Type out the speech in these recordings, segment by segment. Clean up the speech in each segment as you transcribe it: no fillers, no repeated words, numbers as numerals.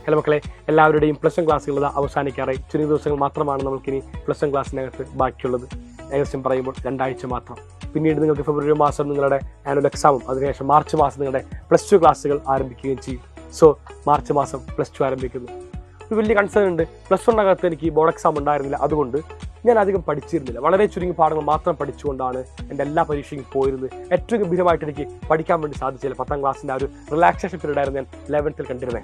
Hello മക്കളെ, എല്ലാവരുടെയും plus 1 ക്ലാസ്സുകൾ അവസാനിക്കാറായി. ചുരുങ്ങിയ ദിവസങ്ങൾ മാത്രമാണ് നമുക്കിനി പ്ലസ് 1 ക്ലാസ്സിനകത്ത് ബാക്കിയുള്ളത്. ഏകദേശം പറയുമ്പോൾ 2 ആഴ്ച മാത്രം. പിന്നീട് നിങ്ങൾക്ക് ഫെബ്രുവരി മാസം നിങ്ങളുടെ ആനുവൽ എക്സാമും അതിനുശേഷം മാർച്ച് മാസം നിങ്ങളുടെ പ്ലസ് 2 ക്ലാസ്സുകൾ ആരംഭിക്കുകയും ചെയ്യും. സോ മാർച്ച് മാസം പ്ലസ് 2 ആരംഭിക്കുന്നു. ഒരു വലിയ കൺസേൺ ഉണ്ട്. പ്ലസ് 1 എനിക്ക് ബോർഡ് എക്സാം ഉണ്ടായിരുന്നില്ല, അതുകൊണ്ട് ഞാൻ അധികം പഠിച്ചിരുന്നില്ല. വളരെ ചുരുങ്ങിയ പാഠങ്ങൾ മാത്രം പഠിച്ചുകൊണ്ടാണ് എൻ്റെ എല്ലാ പരീക്ഷയും പോയിരുന്നത്. ഏറ്റവും ഗംഭീരമായിട്ട് എനിക്ക് പഠിക്കാൻ വേണ്ടി സാധിച്ചില്ല. 10ാം ക്ലാസ്സിൻ്റെ ആ ഒരു റിലാക്സേഷൻ പീരീഡ് ആയിരുന്നു ഞാൻ 11th കണ്ടിരുന്നത്.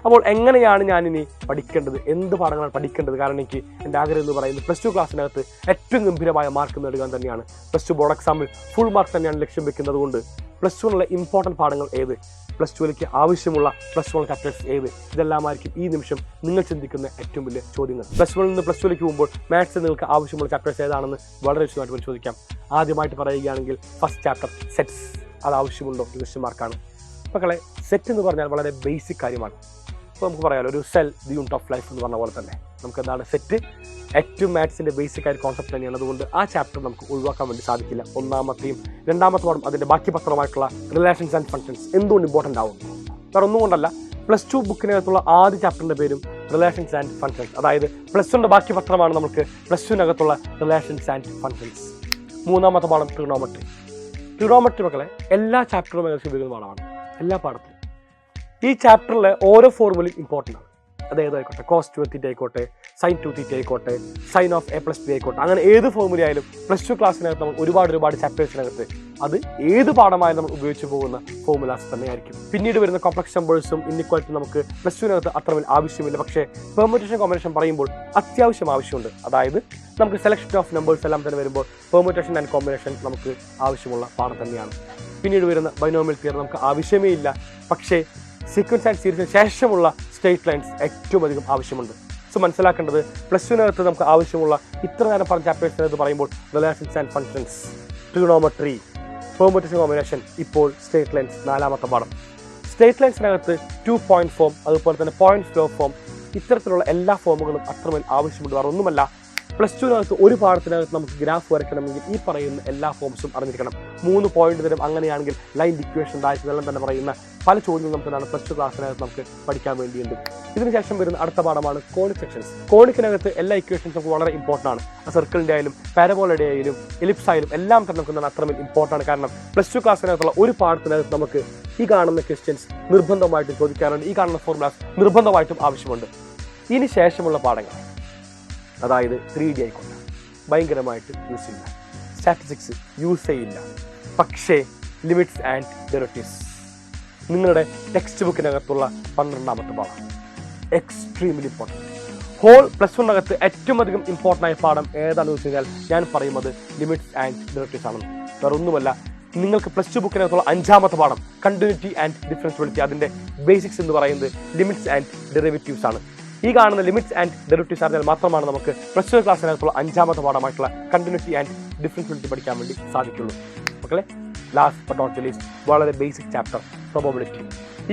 അപ്പോൾ എങ്ങനെയാണ് ഞാനിനി പഠിക്കേണ്ടത്, എന്ത് പാഠങ്ങളാണ് പഠിക്കേണ്ടത്? കാരണം എനിക്ക് എൻ്റെ ആഗ്രഹം എന്ന് പറയുന്നത് പ്ലസ് 2 ക്ലാസ്സിനകത്ത് ഏറ്റവും ഗംഭീരമായ മാർക്ക് നേടുക തന്നെയാണ്. പ്ലസ് 2 ബോർഡ് എക്സാമിൽ ഫുൾ മാർക്ക് തന്നെയാണ് ലക്ഷ്യം വെക്കുന്നത്. കൊണ്ട് പ്ലസ് 2 ഇമ്പോർട്ടൻറ്റ് പാഠങ്ങൾ ഏത്, പ്ലസ് 2 ആവശ്യമുള്ള പ്ലസ് 1 ചാപ്റ്റേഴ്സ് ഏത്, ഇതെല്ലാമായിരിക്കും ഈ നിമിഷം നിങ്ങൾ ചിന്തിക്കുന്ന ഏറ്റവും വലിയ ചോദ്യങ്ങൾ. പ്ലസ് 1 നിന്ന് പ്ലസ് 2 പോകുമ്പോൾ മാത്സ് നിങ്ങൾക്ക് ആവശ്യമുള്ള ചാപ്റ്റേഴ്സ് ഏതാണെന്ന് വളരെ വിശദമായിട്ട് പരിശോധിക്കാം. ആദ്യമായിട്ട് പറയുകയാണെങ്കിൽ ഫസ്റ്റ് ചാപ്റ്റർ സെറ്റ്സ്, അത് ആവശ്യമുണ്ടോ? ക്വസ്റ്റ്യൻ മാർക്കാണ്. മക്കളെ, സെറ്റ് എന്ന് പറഞ്ഞാൽ വളരെ ബേസിക് കാര്യമാണ്. ഇപ്പോൾ നമുക്ക് പറയാമല്ലോ, ഒരു sell the unit of life എന്ന് പറഞ്ഞ പോലെ തന്നെ നമുക്ക് എന്താണ് സെറ്റ് ഏറ്റവും മാത്സിൻ്റെ ബേസിക് ആയ കോൺസെപ്റ്റ് തന്നെയാണ്. അതുകൊണ്ട് ആ ചാപ്റ്റർ നമുക്ക് ഒഴിവാക്കാൻ വേണ്ടി സാധിക്കില്ല. ഒന്നാമത്തെയും രണ്ടാമത്തെ പാഠം അതിൻ്റെ ബാക്കി പത്രമായിട്ടുള്ള റിലേഷൻസ് ആൻഡ് ഫങ്ഷൻസ് എന്തുകൊണ്ട് ഇമ്പോർട്ടൻ്റ് ആവും? വേറെ ഒന്നും കൊണ്ടല്ല, പ്ലസ് 2 ബുക്കിനകത്തുള്ള ആദ്യ ചാപ്റ്ററിൻ്റെ പേരും റിലേഷൻസ് ആൻഡ് ഫങ്ഷൻസ്. അതായത് പ്ലസ് 1 ബാക്കി പത്രമാണ് നമുക്ക് പ്ലസ് 2 റിലേഷൻസ് ആൻഡ് ഫങ്ഷൻസ്. മൂന്നാമത്തെ പാഠം ട്രിഗണോമെട്രി. ട്രിഗണോമെട്രി മക്കളെ എല്ലാ ചാപ്റ്ററും ഏകദേശം ഉപയോഗിക്കുന്ന പാഠമാണ്, എല്ലാ പാഠത്തിലും. ഈ ചാപ്റ്ററിലെ ഓരോ ഫോർമുലയും ഇമ്പോർട്ടൻ്റ് ആണ്. അത് ഏതായിക്കോട്ടെ, കോസ് 2 തീറ്റ ആയിക്കോട്ടെ, സൈൻ 2 തീറ്റ ആയിക്കോട്ടെ, സൈൻ ഓഫ് a + b ആയിക്കോട്ടെ, അങ്ങനെ ഏത് ഫോർമുല ആയാലും പ്ലസ് 2 ക്ലാസ്സിനകത്ത് നമ്മൾ ഒരുപാട് ചാപ്റ്റേഴ്സിനകത്ത് അത് ഏത് പാഠമായാലും നമ്മൾ ഉപയോഗിച്ച് പോകുന്ന ഫോർമുലാസ് തന്നെയായിരിക്കും. പിന്നീട് വരുന്ന കോംപ്ലക്സ് നമ്പേഴ്സും ഇൻഇക്വാലിറ്റി നമുക്ക് പ്ലസ് 2 അത്രമേൽ ആവശ്യമില്ല. പക്ഷേ പെർമുറ്റേഷൻ കോമ്പിനേഷൻ പറയുമ്പോൾ അത്യാവശ്യം ആവശ്യമുണ്ട്. അതായത് നമുക്ക് സെലക്ഷൻ ഓഫ് നമ്പേഴ്സ് എല്ലാം തന്നെ വരുമ്പോൾ പെർമുറ്റേഷൻ ആൻഡ് കോമ്പിനേഷൻ നമുക്ക് ആവശ്യമുള്ള പാഠം തന്നെയാണ്. പിന്നീട് വരുന്ന ബൈനോമിയൽ തിയറി നമുക്ക് ആവശ്യമേ ഇല്ല. പക്ഷേ സീക്വൻസ് ആൻഡ് സീരീസിന് ശേഷമുള്ള സ്ട്രെയിറ്റ് ലൈൻസ് ഏറ്റവും അധികം ആവശ്യമുണ്ട്. സോ മനസ്സിലാക്കേണ്ടത് പ്ലസ് 2 നമുക്ക് ആവശ്യമുള്ള ഇത്ര നേരം പറഞ്ഞ ചാപ്റ്റേഴ്സിനകത്ത് പറയുമ്പോൾ relations and functions, trigonometry, permutation combination, ഇപ്പോൾ സ്ട്രെയിറ്റ് ലൈൻസ് 4ാമത്തെ പാഠം. സ്ട്രെയിറ്റ് ലൈൻസിനകത്ത് 2 പോയിന്റ് ഫോം, അതുപോലെ തന്നെ പോയിന്റ് ഫ്ലോ ഫോം, ഇത്തരത്തിലുള്ള എല്ലാ ഫോമുകളും അത്രമേൽ ആവശ്യമുണ്ട്. വേറെ ഒന്നുമല്ല, പ്ലസ് 2 ഒരു പാഠത്തിനകത്ത് നമുക്ക് ഗ്രാഫ് വരയ്ക്കണമെങ്കിൽ ഈ പറയുന്ന എല്ലാ ഫോംസും അറിഞ്ഞിരിക്കണം. 3 പോയിന്റ് തരും. അങ്ങനെയാണെങ്കിൽ ലൈൻ ഇക്വേഷൻ ഇതെല്ലാം തന്നെ പറയുന്ന പല ചോദ്യങ്ങളും നമുക്ക് പ്ലസ് 2 ക്ലാസ്സിനകത്ത് നമുക്ക് പഠിക്കാൻ വേണ്ടിയുണ്ട്. ഇതിനുശേഷം വരുന്ന അടുത്ത പാഠമാണ് കോണിക് സെക്ഷൻസ്. കോണിക്കിനകത്ത് എല്ലാ ഇക്വേഷൻസും നമുക്ക് വളരെ ഇമ്പോർട്ടൻ്റ് ആണ്. സർക്കിളിൻ്റെ ആയാലും പാരബോളയുടെ ആയാലും എലിപ്സ് ആയാലും എല്ലാം തന്നെ നമുക്ക് അത്രമേൽ ഇമ്പോർട്ടൻ്റ് ആണ്. കാരണം പ്ലസ് 2 ക്ലാസ്സിനകത്തുള്ള ഒരു പാഠത്തിനകത്ത് നമുക്ക് ഈ കാണുന്ന ക്വസ്റ്റ്യൻസ് നിർബന്ധമായിട്ടും ചോദിക്കാറുണ്ട്. ഈ കാണുന്ന ഫോർമുലാസ് നിർബന്ധമായിട്ടും ആവശ്യമുണ്ട്. ഇനി ശേഷമുള്ള പാഠങ്ങൾ, അതായത് 3D ആയിക്കോട്ടെ, ഭയങ്കരമായിട്ട് യൂസ് ചെയ്യില്ല. സ്റ്റാറ്റിസ്റ്റിക്സ് യൂസ് ചെയ്യില്ല. പക്ഷേ ലിമിറ്റ്സ് ആൻഡ് ഡെറിവേറ്റീവ്സ് നിങ്ങളുടെ ടെക്സ്റ്റ് ബുക്കിനകത്തുള്ള 12ാമത്തെ പാഠം എക്സ്ട്രീംലി ഇമ്പോർട്ടൻറ്റ്. ഹോൾ പ്ലസ് 1 ഏറ്റവും അധികം ഇമ്പോർട്ടൻ്റ് ആയ പാഠം ഏതാണെന്ന് വെച്ച് കഴിഞ്ഞാൽ ഞാൻ പറയുന്നത് ലിമിറ്റ്സ് ആൻഡ് ഡെറിവേറ്റീവ്സ് ആണെന്ന്. വേറെ ഒന്നുമല്ല, നിങ്ങൾക്ക് പ്ലസ് 2 ബുക്കിനകത്തുള്ള 5ാമത്തെ പാഠം കണ്ടിന്യൂറ്റി ആൻഡ് ഡിഫറൻഷ്യബിലിറ്റി, അതിൻ്റെ ബേസിക്സ് എന്ന് പറയുന്നത് ലിമിറ്റ്സ് ആൻഡ് ഡെറിവേറ്റീവ്സ് ആണ്. ഈ കാണുന്ന ലിമിറ്റ്സ് ആൻഡ് ഡെറിവേറ്റീവ്സ് അറിഞ്ഞാൽ മാത്രമാണ് നമുക്ക് പ്ലസ് 2 ക്ലാസ്സിനകത്തുള്ള 5ാമത്തെ പാഠമായിട്ടുള്ള കണ്ടിന്യൂറ്റി ആൻഡ് ഡിഫറൻഷ്യബിലിറ്റി പഠിക്കാൻ വേണ്ടി സാധിക്കുള്ളൂ. മക്കളെ, ലാസ്റ്റ് ബട്ട് നോട്ട് ലീസ്റ്റ് വളരെ ബേസിക് ചാപ്റ്റർ പ്രോബബിലിറ്റി.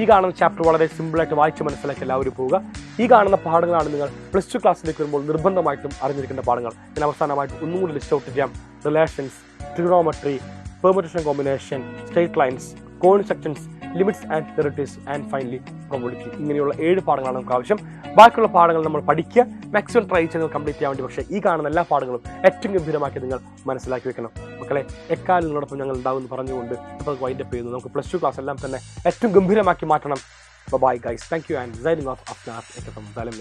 ഈ കാണുന്ന ചാപ്റ്റർ വളരെ സിമ്പിളായിട്ട് വായിച്ച് മനസ്സിലാക്കി എല്ലാവരും പോവുക. ഈ കാണുന്ന പാഠങ്ങളാണ് നിങ്ങൾ പ്ലസ് 2 ക്ലാസ്സിലേക്ക് വരുമ്പോൾ നിർബന്ധമായിട്ടും അറിഞ്ഞിരിക്കേണ്ട പാഠങ്ങൾ. ഞാൻ അവസാനമായിട്ട് ഒന്നും കൂടി ലിസ്റ്റ് ഔട്ട് ചെയ്യാം. Relations, trigonometry, permutation combination, straight lines, conic sections, limits and derivatives and finally probability. ഇങ്ങനെയുള്ള 7 പാഠങ്ങളാണ് നമുക്ക് ആവശ്യം. ബാക്കിയുള്ള പാഠങ്ങൾ നമ്മൾ പഠിക്കുക, മാക്സിമം ട്രൈ ചെയ്ത് കംപ്ലീറ്റ് ചെയ്യാൻ വേണ്ടി. പക്ഷേ ഈ കാണുന്ന എല്ലാ പാഠങ്ങളും ഏറ്റവും ഗംഭീരമാക്കി നിങ്ങൾ മനസ്സിലാക്കി വെക്കണം. മക്കളെ, എക്കാലം നിങ്ങളോടൊപ്പം ഞങ്ങൾ ഉണ്ടാവുമെന്ന് പറഞ്ഞുകൊണ്ട് ഇപ്പോൾ വൈൻഡപ്പ് ചെയ്യുന്നു. നമുക്ക് പ്ലസ് 2 ക്ലാസ് എല്ലാം തന്നെ ഏറ്റവും ഗംഭീരമാക്കി മാറ്റണം. Bye guys, thank you and signing off Afnas from സാലം.